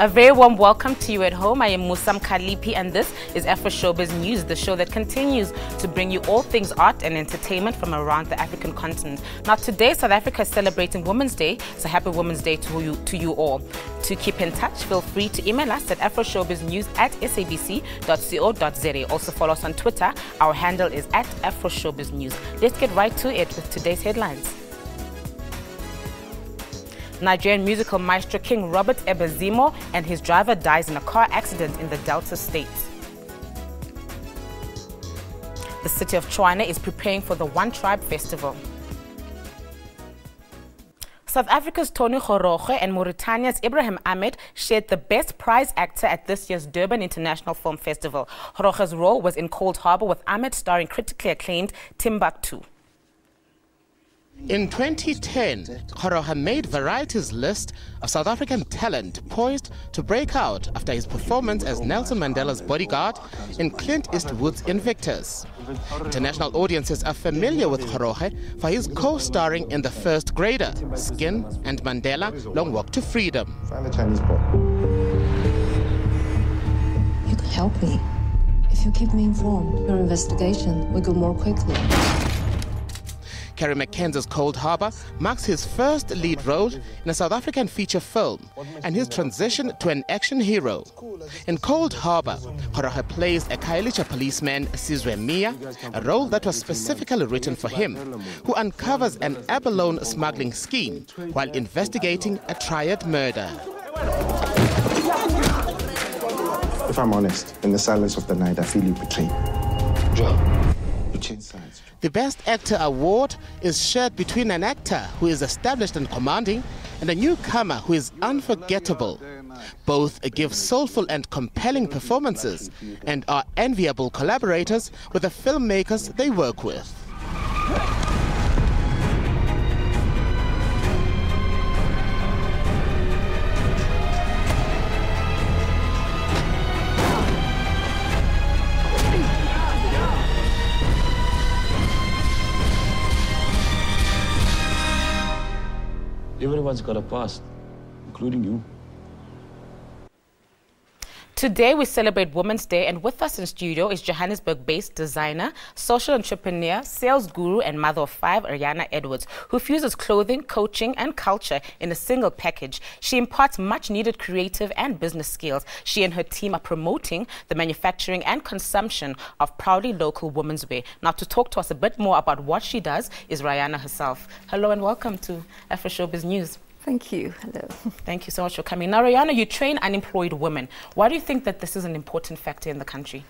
A very warm welcome to you at home. I am Musam Khalipi and this is Afroshowbiz News, the show that continues to bring you all things art and entertainment from around the African continent. Now today, South Africa is celebrating Women's Day, so happy Women's Day to you all. To keep in touch, feel free to email us at afroshowbiznews@sabc.co.za. Also follow us on Twitter. Our handle is @AfroShowbizNews. Let's get right to it with today's headlines. Nigerian musical maestro King Robert Ebezimo and his driver dies in a car accident in the Delta State. The city of China is preparing for the One Tribe Festival. South Africa's Tony Goroge and Mauritania's Ibrahim Ahmed shared the Best Prize Actor at this year's Durban International Film Festival. Goroge's role was in Cold Harbour, with Ahmed starring critically acclaimed Timbuktu. In 2010, Goroge made Variety's list of South African talent poised to break out after his performance as Nelson Mandela's bodyguard in Clint Eastwood's Invictus. International audiences are familiar with Goroge for his co-starring in The First Grader, Skin, and Mandela, Long Walk to Freedom. Find the Chinese boy. You could help me. If you keep me informed, your investigation will go more quickly. Kerry McKenzie's Cold Harbour marks his first lead role in a South African feature film and his transition to an action hero. In Cold Harbour, Goroge plays a Khayelitsha policeman, Sizwe Mia, a role that was specifically written for him, who uncovers an abalone smuggling scheme while investigating a triad murder. If I'm honest, in the silence of the night, I feel you betrayed. You changed sides. The Best Actor award is shared between an actor who is established and commanding and a newcomer who is unforgettable. Both give soulful and compelling performances and are enviable collaborators with the filmmakers they work with. Everyone's got a past, including you. Today we celebrate Women's Day, and with us in studio is Johannesburg-based designer, social entrepreneur, sales guru and mother of 5, Rihanna Edwards, who fuses clothing, coaching and culture in a single package. She imparts much needed creative and business skills. She and her team are promoting the manufacturing and consumption of proudly local women's wear. Now to talk to us a bit more about what she does is Rihanna herself. Hello and welcome to Afroshowbiz News. Thank you. Hello. Thank you so much for coming. Now, Rihanna, you train unemployed women. Why do you think that this is an important factor in the country?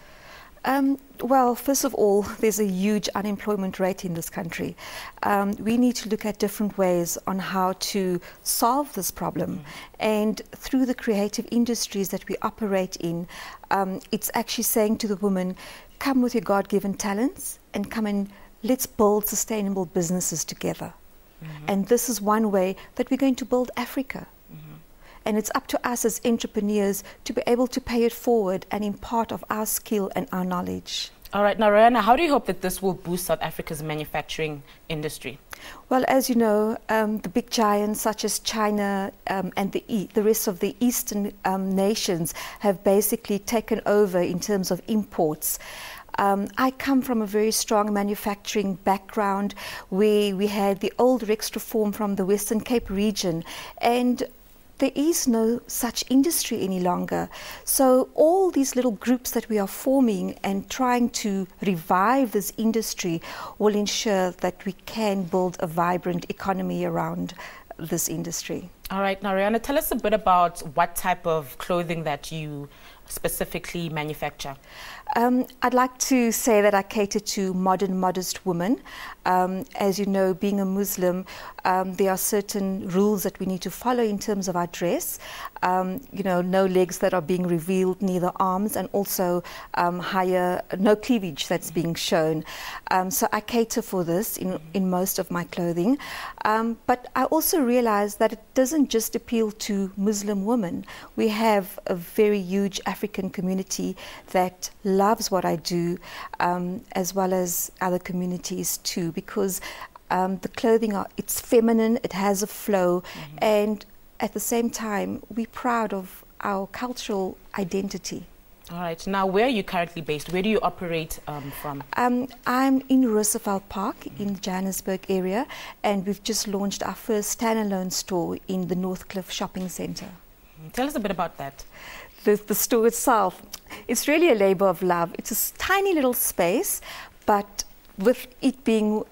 Well, first of all, there's a huge unemployment rate in this country. We need to look at different ways on how to solve this problem. And through the creative industries that we operate in, it's actually saying to the woman, come with your God-given talents and come and let's build sustainable businesses together. And this is one way that we're going to build Africa. And it's up to us as entrepreneurs to be able to pay it forward and impart of our skill and our knowledge. All right, now Rihanna, how do you hope that this will boost South Africa's manufacturing industry? Well, as you know, the big giants such as China and the rest of the Eastern nations have basically taken over in terms of imports. I come from a very strong manufacturing background where we had the old Rex reform from the Western Cape region, and there is no such industry any longer. So all these little groups that we are forming and trying to revive this industry will ensure that we can build a vibrant economy around this industry. All right, now Rihanna, tell us a bit about what type of clothing that you specifically manufacture. I'd like to say that I cater to modern, modest women. As you know, being a Muslim, there are certain rules that we need to follow in terms of our dress. You know, no legs that are being revealed, neither arms, and also no cleavage that's being shown. So I cater for this in most of my clothing. But I also realize that it doesn't just appeal to Muslim women. We have a very huge African community that loves what I do, as well as other communities too, because the clothing, it's feminine, it has a flow, and at the same time, we're proud of our cultural identity. All right. Now, where are you currently based? Where do you operate from? I'm in Roosevelt Park in the Johannesburg area, and we've just launched our first standalone store in the Northcliffe Shopping Centre. Tell us a bit about that. The store itself, it's really a labour of love. It's a tiny little space, but with it being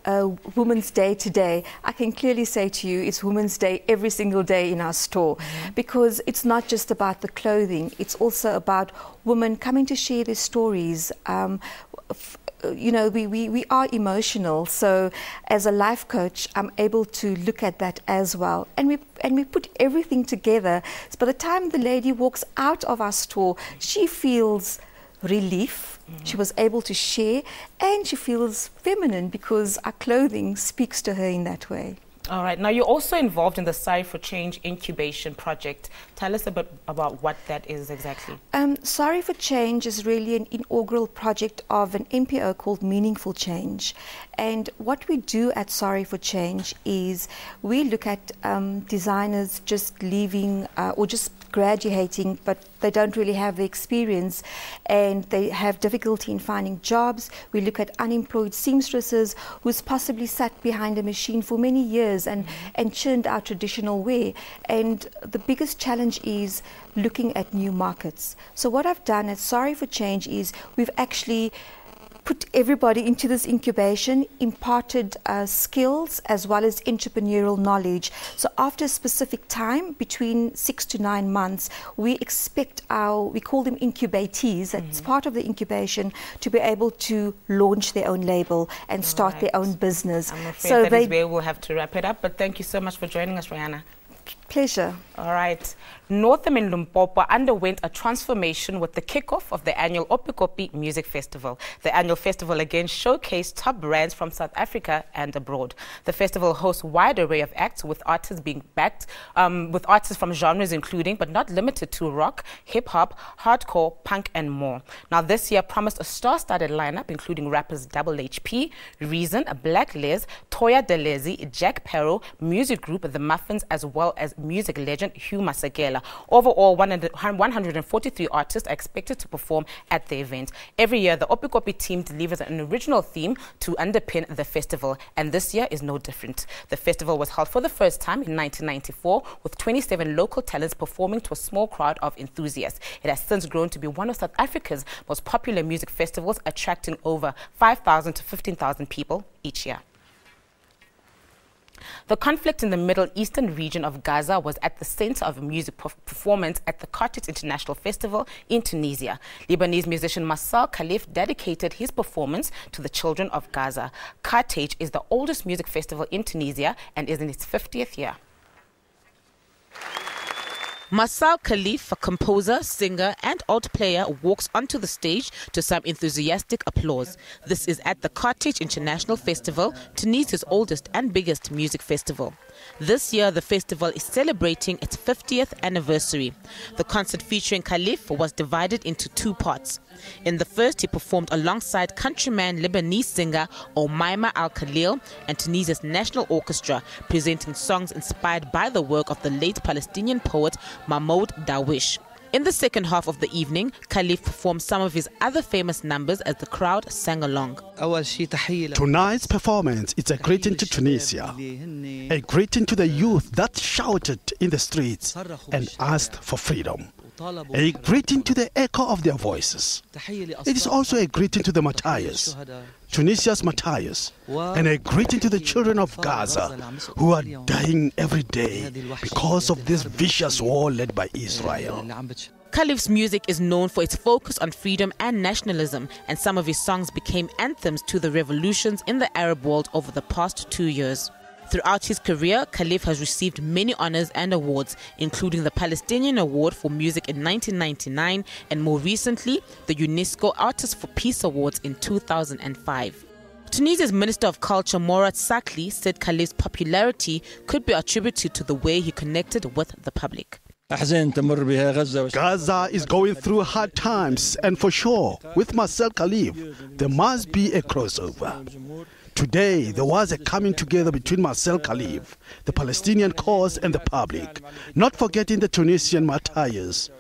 Women's Day today, I can clearly say to you it's Women's Day every single day in our store, because it's not just about the clothing, it's also about women coming to share their stories. You know, we are emotional, so as a life coach, I'm able to look at that as well. And we put everything together. So by the time the lady walks out of our store, she feels relief. She was able to share, and she feels feminine because our clothing speaks to her in that way. All right. Now, you're also involved in the Sorry for Change incubation project. Tell us a bit about what that is exactly. Sorry for Change is really an inaugural project of an NPO called Meaningful Change. And what we do at Sorry for Change is we look at designers just leaving or just graduating, but they don't really have the experience and they have difficulty in finding jobs. We look at unemployed seamstresses who's possibly sat behind a machine for many years and churned out traditional wear. And the biggest challenge is looking at new markets. So what I've done at Sorry for Change is we've actually put everybody into this incubation, imparted skills as well as entrepreneurial knowledge. So after a specific time, between 6 to 9 months, we expect we call them incubatees, that's part of the incubation, to be able to launch their own label and start their own business. I'm afraid that is where we'll have to wrap it up, but thank you so much for joining us, Rihanna. Pleasure. All right. Northam in Limpopo underwent a transformation with the kickoff of the annual Opikopi Music Festival. The annual festival again showcased top brands from South Africa and abroad. The festival hosts a wide array of acts, with artists being backed, with artists from genres including, but not limited to, rock, hip-hop, hardcore, punk, and more. Now, this year promised a star-studded lineup, including rappers Double HP, Reason, Black Les, Toya Delezi, Jack Perro, music group The Muffins, as well as music legend Hugh Masekela. Overall, 143 artists are expected to perform at the event. Every year, the Opikopi team delivers an original theme to underpin the festival, and this year is no different. The festival was held for the first time in 1994, with 27 local talents performing to a small crowd of enthusiasts. It has since grown to be one of South Africa's most popular music festivals, attracting over 5,000 to 15,000 people each year. The conflict in the Middle Eastern region of Gaza was at the center of a music performance at the Carthage International Festival in Tunisia. Lebanese musician Marcel Khalif dedicated his performance to the children of Gaza. Carthage is the oldest music festival in Tunisia and is in its 50th year. Marcel Khalif, a composer, singer and alt player, walks onto the stage to some enthusiastic applause. This is at the Carthage International Festival, Tunisia's oldest and biggest music festival. This year, the festival is celebrating its 50th anniversary. The concert featuring Khalif was divided into 2 parts. In the first, he performed alongside countryman Lebanese singer Omaima Al-Khalil and Tunisia's National Orchestra, presenting songs inspired by the work of the late Palestinian poet Mahmoud Darwish. In the second half of the evening, Khalif performed some of his other famous numbers as the crowd sang along. Tonight's performance is a greeting to Tunisia, a greeting to the youth that shouted in the streets and asked for freedom, a greeting to the echo of their voices. It is also a greeting to the martyrs, Tunisia's martyrs, and a greeting to the children of Gaza who are dying every day because of this vicious war led by Israel. Khalif's music is known for its focus on freedom and nationalism, and some of his songs became anthems to the revolutions in the Arab world over the past 2 years. Throughout his career, Khalif has received many honors and awards, including the Palestinian Award for Music in 1999 and more recently, the UNESCO Artist for Peace Awards in 2005. Tunisia's Minister of Culture, Mourad Sakli, said Khalif's popularity could be attributed to the way he connected with the public. Gaza is going through hard times, and for sure, with Marcel Khalif, there must be a crossover. Today, there was a coming together between Marcel Khalif, the Palestinian cause, and the public, not forgetting the Tunisian martyrs.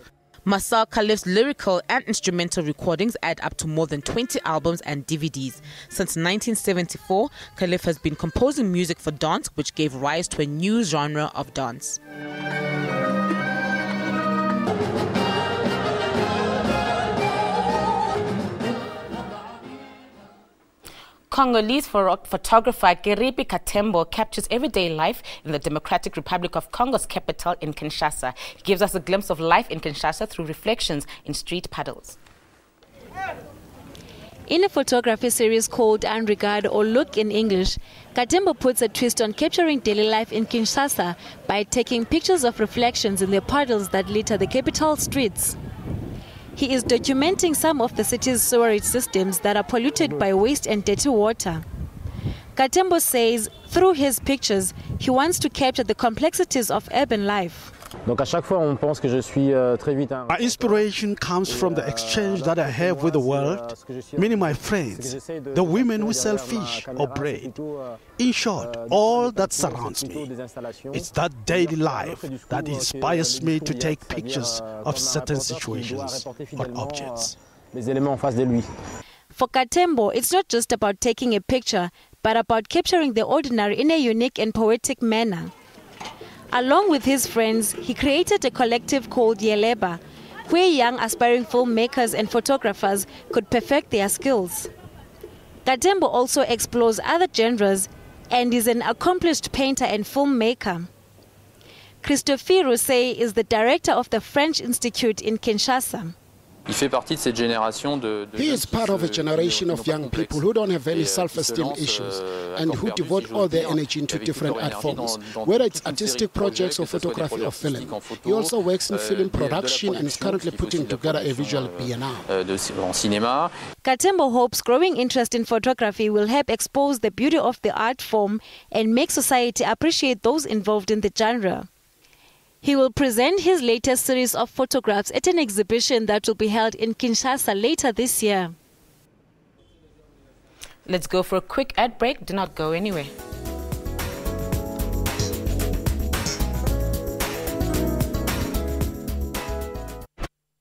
Masal Khalif's lyrical and instrumental recordings add up to more than 20 albums and DVDs. Since 1974, Khalif has been composing music for dance, which gave rise to a new genre of dance. Congolese photographer Keripi Katembo captures everyday life in the Democratic Republic of Congo's capital in Kinshasa. He gives us a glimpse of life in Kinshasa through reflections in street puddles. In a photography series called Unregard or Look in English, Katembo puts a twist on capturing daily life in Kinshasa by taking pictures of reflections in the puddles that litter the capital streets. He is documenting some of the city's sewerage systems that are polluted by waste and dirty water. Katembo says through his pictures, he wants to capture the complexities of urban life. Donc à chaque fois, on pense que je suis très vite. My inspiration comes from the exchange that I have with the world, meaning my friends, the women who sell fish or bread. In short, all that surrounds me. It's that daily life that inspires me to take pictures of certain situations or objects. For Katembo, it's not just about taking a picture, but about capturing the ordinary in a unique and poetic manner. Along with his friends, he created a collective called Yeleba, where young aspiring filmmakers and photographers could perfect their skills. Katembo also explores other genres and is an accomplished painter and filmmaker. Christophe Rousset is the director of the French Institute in Kinshasa. He is part of a generation of young people who don't have any self-esteem issues and who devote all their energy into different art forms, whether it's artistic projects or photography or film. He also works in film production and is currently putting together a visual biennale. Katembo hopes growing interest in photography will help expose the beauty of the art form and make society appreciate those involved in the genre. He will present his latest series of photographs at an exhibition that will be held in Kinshasa later this year. Let's go for a quick ad break. Do not go anywhere.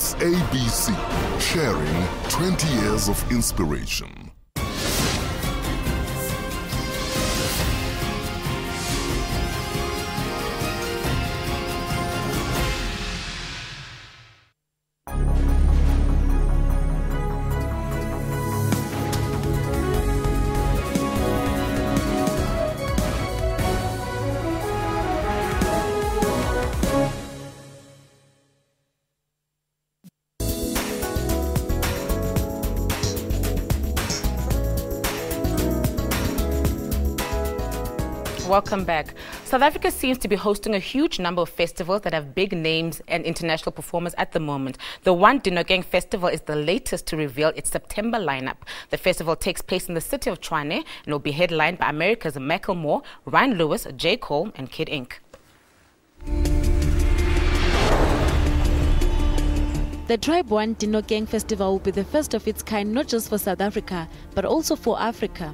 SABC, sharing 20 years of inspiration. Welcome back. South Africa seems to be hosting a huge number of festivals that have big names and international performers at the moment. The One Dinokeng Festival is the latest to reveal its September lineup. The festival takes place in the city of Tshwane and will be headlined by America's Macklemore, Ryan Lewis, J. Cole and Kid Ink. The Tribe One Dinokeng Festival will be the first of its kind not just for South Africa, but also for Africa.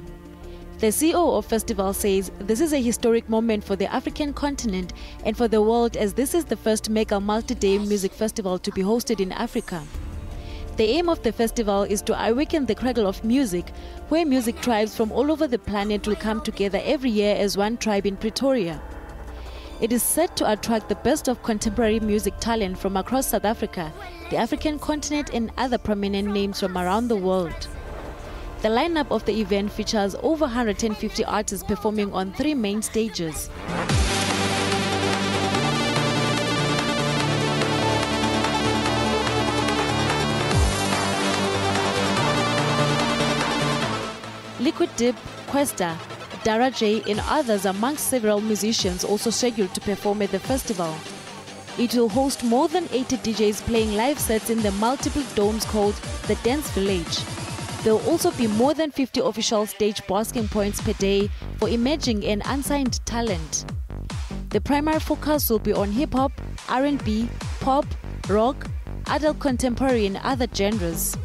The CEO of festival says this is a historic moment for the African continent and for the world, as this is the first mega multi-day music festival to be hosted in Africa. The aim of the festival is to awaken the cradle of music, where music tribes from all over the planet will come together every year as one tribe in Pretoria. It is set to attract the best of contemporary music talent from across South Africa, the African continent and other prominent names from around the world. The lineup of the event features over 150 artists performing on 3 main stages. Liquid Dip, Questa, Dara J and others amongst several musicians also scheduled to perform at the festival. It will host more than 80 DJs playing live sets in the multiple domes called the Dance Village. There will also be more than 50 official stage busking points per day for emerging and unsigned talent. The primary focus will be on hip-hop, R&B, pop, rock, adult contemporary and other genres.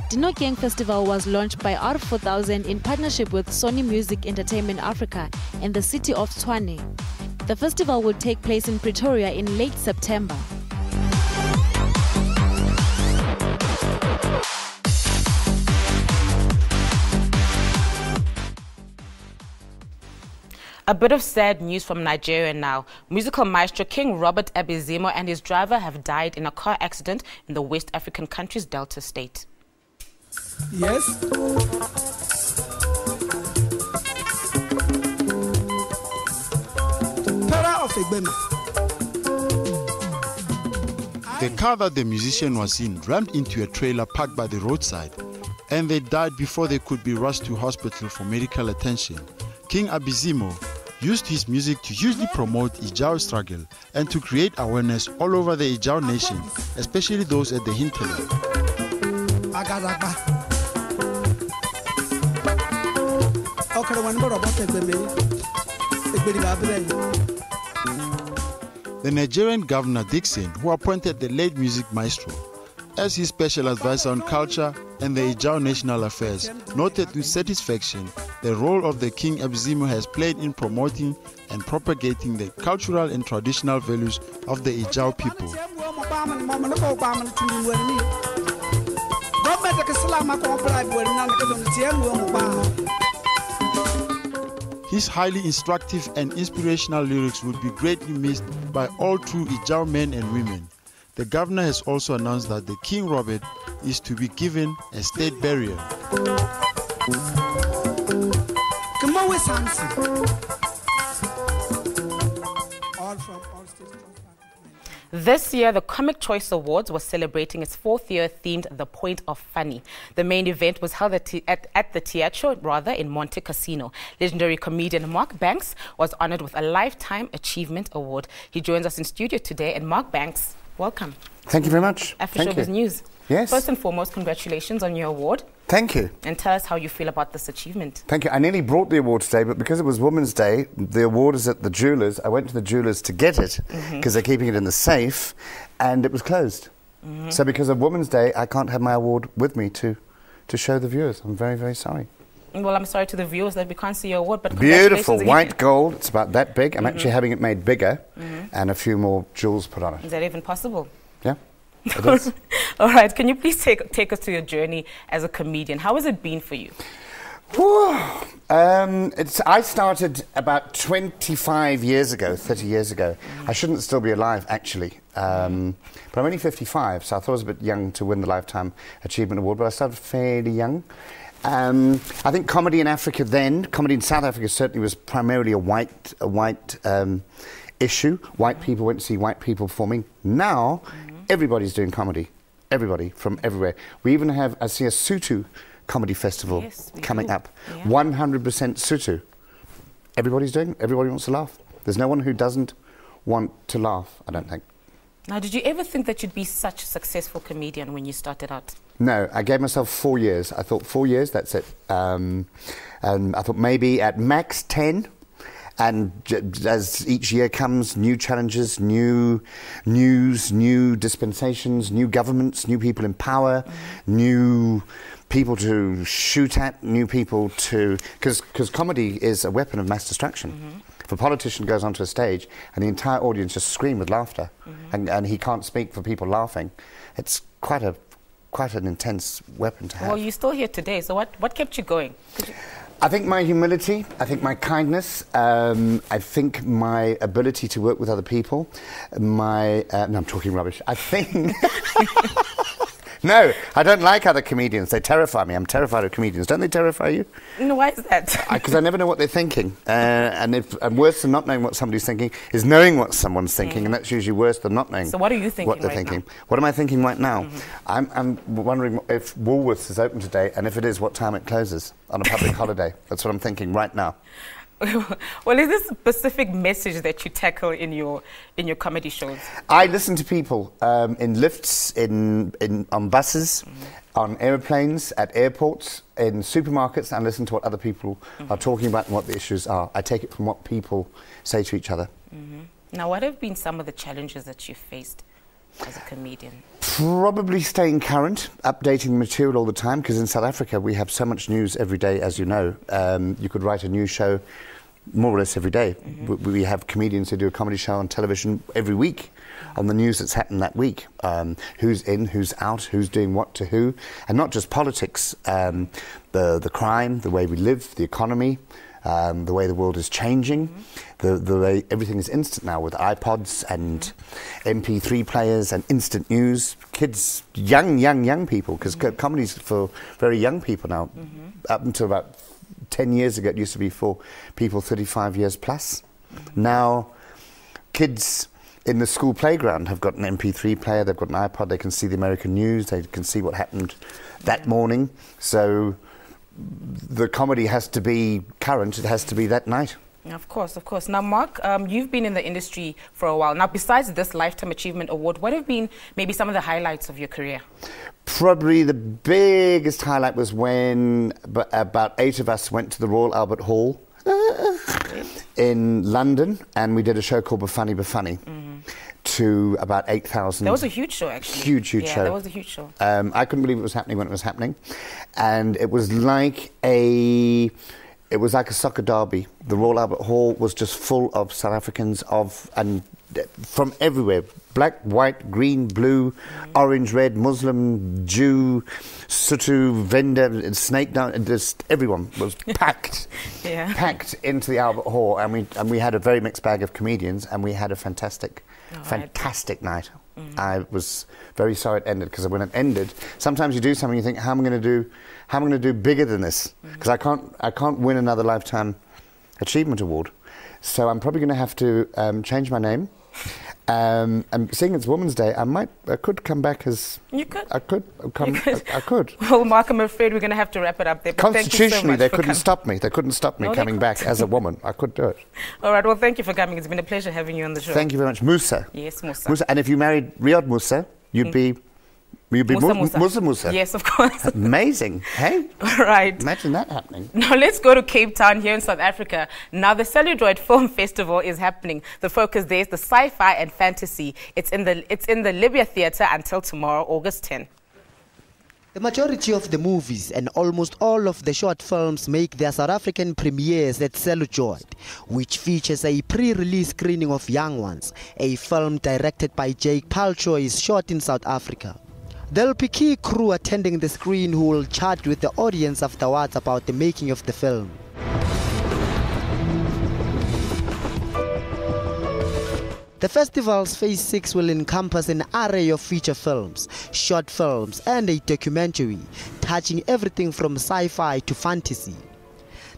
Dinokeng Festival was launched by R4000 in partnership with Sony Music Entertainment Africa and the city of Tshwane. The festival will take place in Pretoria in late September. A bit of sad news from Nigeria now. Musical maestro King Robert Ebizimo and his driver have died in a car accident in the West African country's Delta State. Yes. The car that the musician was in rammed into a trailer parked by the roadside, and they died before they could be rushed to hospital for medical attention. King Ebizimo used his music to hugely promote Ijao struggle and to create awareness all over the Ijao nation, especially those at the hinterland. The Nigerian governor Dixon, who appointed the late music maestro as his special advisor on culture and the Ijao national affairs, noted with satisfaction the role of the King Ebizimo has played in promoting and propagating the cultural and traditional values of the Ijao people. His highly instructive and inspirational lyrics would be greatly missed by all true Ijao men and women. The governor has also announced that the King Robert is to be given a state burial. This year, the Comic Choice Awards was celebrating its 4th year themed The Point of Funny. The main event was held at the Teatro, in Monte Cassino. Legendary comedian Mark Banks was honored with a Lifetime Achievement Award. He joins us in studio today, and Mark Banks, welcome. Thank you very much. Afroshowbiz News. Yes. First and foremost, congratulations on your award. Thank you. And tell us how you feel about this achievement. Thank you. I nearly brought the award today, but because it was Women's Day, the award is at the jewellers. I went to the jewellers to get it because they're keeping it in the safe, and it was closed. So because of Women's Day, I can't have my award with me to show the viewers. I'm very, very sorry. Well, I'm sorry to the viewers that we can't see your award, but beautiful white gold. It's about that big. I'm actually having it made bigger and a few more jewels put on it. Is that even possible? Yeah. It is. All right, can you please take us to your journey as a comedian? How has it been for you? I started about 25 years ago, 30 years ago. I shouldn't still be alive, actually. But I'm only 55, so I thought I was a bit young to win the Lifetime Achievement Award, but I started fairly young. I think comedy in Africa then, comedy in South Africa certainly was primarily a white issue. White people went to see white people performing. Now, everybody's doing comedy. Everybody from everywhere. We even have, I see, a Sutu comedy festival coming up. 100% Sutu. Everybody's doing it. Everybody wants to laugh. There's no one who doesn't want to laugh, I don't think. Now, did you ever think that you'd be such a successful comedian when you started out? No, I gave myself 4 years. I thought 4 years, that's it. And I thought maybe at max 10. And as each year comes, new challenges, new news, new dispensations, new governments, new people in power, new people to shoot at, new people to... Because comedy is a weapon of mass destruction. If a politician goes onto a stage and the entire audience just scream with laughter and he can't speak for people laughing, it's quite an intense weapon to have. Well, you're still here today, so what kept you going? I think my humility, I think my kindness, I think my ability to work with other people, no, I'm talking rubbish. I think... No, I don't like other comedians. They terrify me. I'm terrified of comedians. Don't they terrify you? No, why is that? Because I never know what they're thinking. And worse than not knowing what somebody's thinking is knowing what someone's thinking, and that's usually worse than not knowing. So what are you thinking what they're thinking? What am I thinking right now? I'm wondering if Woolworths is open today, and if it is, what time it closes on a public holiday. That's what I'm thinking right now. Well, is this a specific message that you tackle in your comedy shows? I listen to people in lifts, on buses, on airplanes, at airports, in supermarkets, and listen to what other people are talking about and what the issues are. I take it from what people say to each other. Now, what have been some of the challenges that you've faced as a comedian? Probably staying current, updating material all the time, because in South Africa we have so much news every day, as you know. You could write a news show more or less every day. We have comedians who do a comedy show on television every week on the news that's happened that week. Who's in, who's out, who's doing what to who. And not just politics, the crime, the way we live, the economy, the way the world is changing, the way everything is instant now with iPods and MP3 players and instant news. Kids, young people, because comedy's for very young people now. Up until about 10 years ago, it used to be for people 35 years plus. Now, kids in the school playground have got an MP3 player, they've got an iPod, they can see the American news, they can see what happened that morning. So the comedy has to be current, it has to be that night. Of course, of course. Now, Mark, you've been in the industry for a while. Now, besides this Lifetime Achievement Award, what have been maybe some of the highlights of your career? Probably the biggest highlight was when about 8 of us went to the Royal Albert Hall in London, and we did a show called Bafani Bafani to about 8,000. That was a huge show, actually. Huge show. Yeah, that was a huge show. I couldn't believe it was happening when it was happening. And it was like a soccer derby. The Royal Albert Hall was just full of South Africans and from everywhere. Black, white, green, blue, orange, red, Muslim, Jew, Sutu, Venda, Snake Down, and just everyone was packed, packed into the Albert Hall, and we had a very mixed bag of comedians, and we had a fantastic night. I was very sorry it ended, because when it ended, sometimes you do something you think, how am I going to do bigger than this? Because I can't win another Lifetime Achievement Award, so I'm probably going to have to change my name. And seeing it's Women's Day, I could come back as... You could? I could. Well, Mark, I'm afraid we're going to have to wrap it up there. But constitutionally, they couldn't stop me. They couldn't stop me coming back as a woman. I could do it. All right, well, thank you for coming. It's been a pleasure having you on the show. Thank you very much. Musa. Yes, Musa. Musa. And if you married Riyadh Musa, you'd be... Musa. Yes, of course. Amazing. Hey? All right. Imagine that happening. Now let's go to Cape Town here in South Africa. Now the Celluloid Film Festival is happening. The focus there is the sci-fi and fantasy. It's in the Libya Theatre until tomorrow, August 10. The majority of the movies and almost all of the short films make their South African premieres at Celluloid, which features a pre-release screening of Young Ones, a film directed by Jake Paltrow is shot in South Africa. There'll be key crew attending the screen who will chat with the audience afterwards about the making of the film. The festival's Phase 6 will encompass an array of feature films, short films and a documentary, touching everything from sci-fi to fantasy.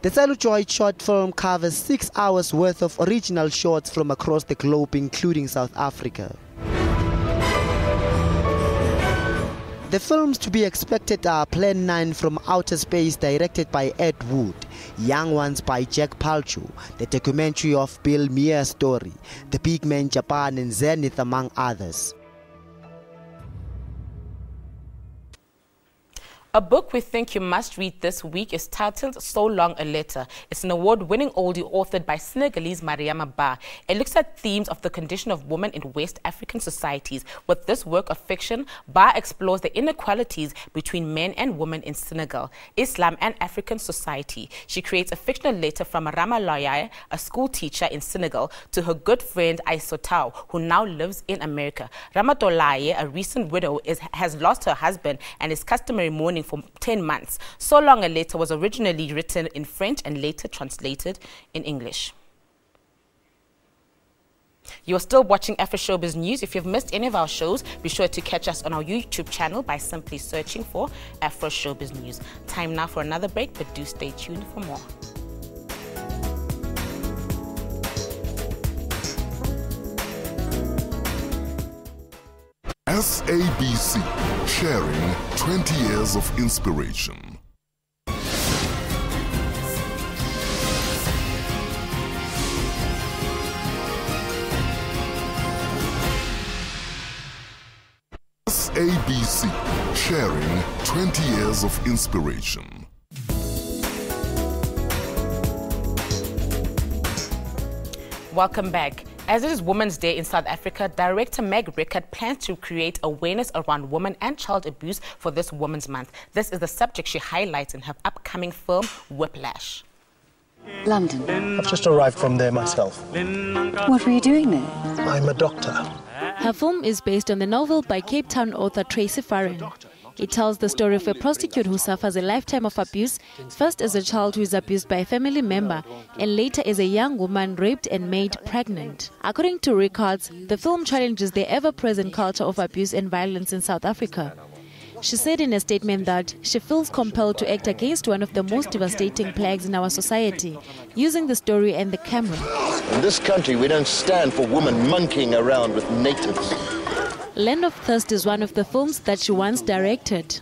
The Celluloid short film covers 6 hours worth of original shorts from across the globe, including South Africa. The films to be expected are Plan 9 from Outer Space, directed by Ed Wood, Young Ones by Jack Paltrow, the documentary of Bill Meier's story, The Big Man Japan and Zenith, among others. A book we think you must read this week is titled So Long a Letter. It's an award-winning oldie authored by Senegalese Mariama Ba. It looks at themes of the condition of women in West African societies. With this work of fiction, Ba explores the inequalities between men and women in Senegal, Islam and African society. She creates a fictional letter from Rama Loyaye, a school teacher in Senegal, to her good friend Aissotau, who now lives in America. Rama Loyaye, a recent widow, has lost her husband and is customary mourning for 10 months. So Long a Letter was originally written in French and later translated in English. You're still watching Afroshowbiz News. If you've missed any of our shows, be sure to catch us on our YouTube channel by simply searching for Afroshowbiz News. Time now for another break, but do stay tuned for more. SABC, sharing 20 years of inspiration. SABC, sharing 20 years of inspiration. Welcome back. As it is Women's Day in South Africa, director Meg Rickard plans to create awareness around women and child abuse for this Women's Month. This is the subject she highlights in her upcoming film, Whiplash. London. I've just arrived from there myself. What were you doing there? I'm a doctor. Her film is based on the novel by Cape Town author Tracy Farren. It tells the story of a prostitute who suffers a lifetime of abuse, first as a child who is abused by a family member, and later as a young woman raped and made pregnant. According to records, the film challenges the ever-present culture of abuse and violence in South Africa. She said in a statement that she feels compelled to act against one of the most devastating plagues in our society, using the story and the camera. In this country, we don't stand for women monkeying around with natives. Land of Thirst is one of the films that she once directed.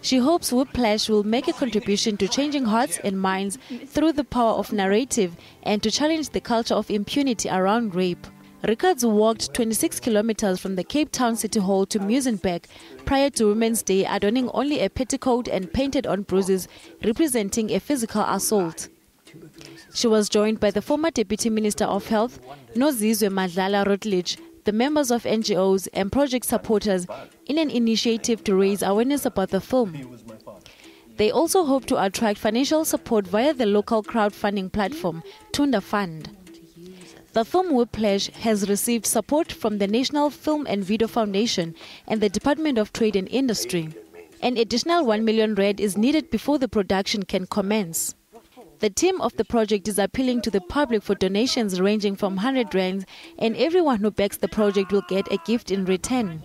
She hopes Whiplash will make a contribution to changing hearts and minds through the power of narrative and to challenge the culture of impunity around rape. Records walked 26 kilometers from the Cape Town City Hall to Muizenberg prior to Women's Day, adorning only a petticoat and painted on bruises representing a physical assault. She was joined by the former Deputy Minister of Health, Nozizwe Madlala Rutledge, the members of NGOs and project supporters in an initiative to raise awareness about the film. They also hope to attract financial support via the local crowdfunding platform, Tunda Fund. The film Whiplash has received support from the National Film and Video Foundation and the Department of Trade and Industry. An additional 1 million rand is needed before the production can commence. The team of the project is appealing to the public for donations ranging from 100 rands, and everyone who backs the project will get a gift in return.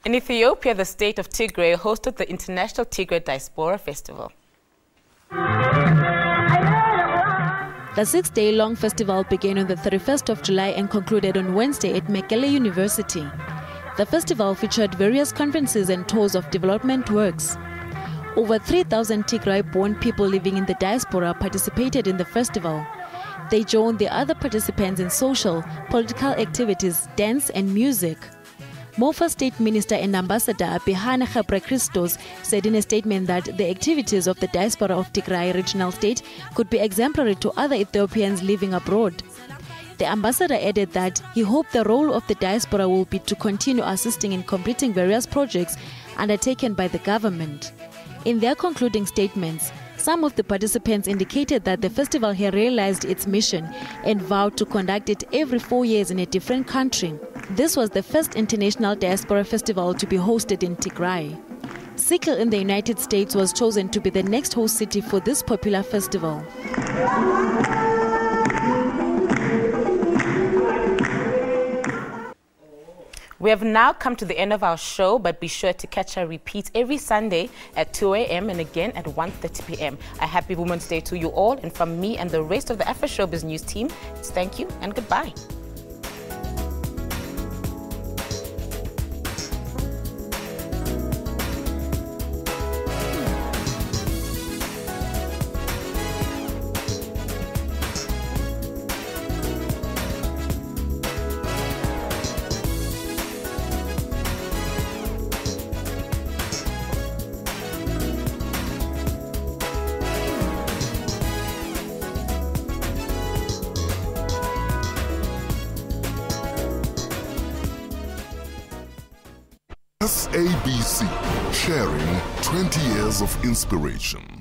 In Ethiopia, the state of Tigray hosted the International Tigray Diaspora Festival. The 6-day-long festival began on the 31st of July and concluded on Wednesday at Mekelle University. The festival featured various conferences and tours of development works. Over 3,000 Tigray-born people living in the diaspora participated in the festival. They joined the other participants in social, political activities, dance and music. Mofa State Minister and Ambassador Bihane Gebrekristos said in a statement that the activities of the diaspora of Tigray regional state could be exemplary to other Ethiopians living abroad. The ambassador added that he hoped the role of the diaspora will be to continue assisting in completing various projects undertaken by the government. In their concluding statements, some of the participants indicated that the festival had realized its mission and vowed to conduct it every 4 years in a different country. This was the first international diaspora festival to be hosted in Tigray. Sikil in the United States was chosen to be the next host city for this popular festival. We have now come to the end of our show, but be sure to catch our repeats every Sunday at 2 a.m. and again at 1:30 p.m. A happy Women's Day to you all, and from me and the rest of the Afroshowbiz news team, it's thank you and goodbye. SABC, sharing 20 years of inspiration.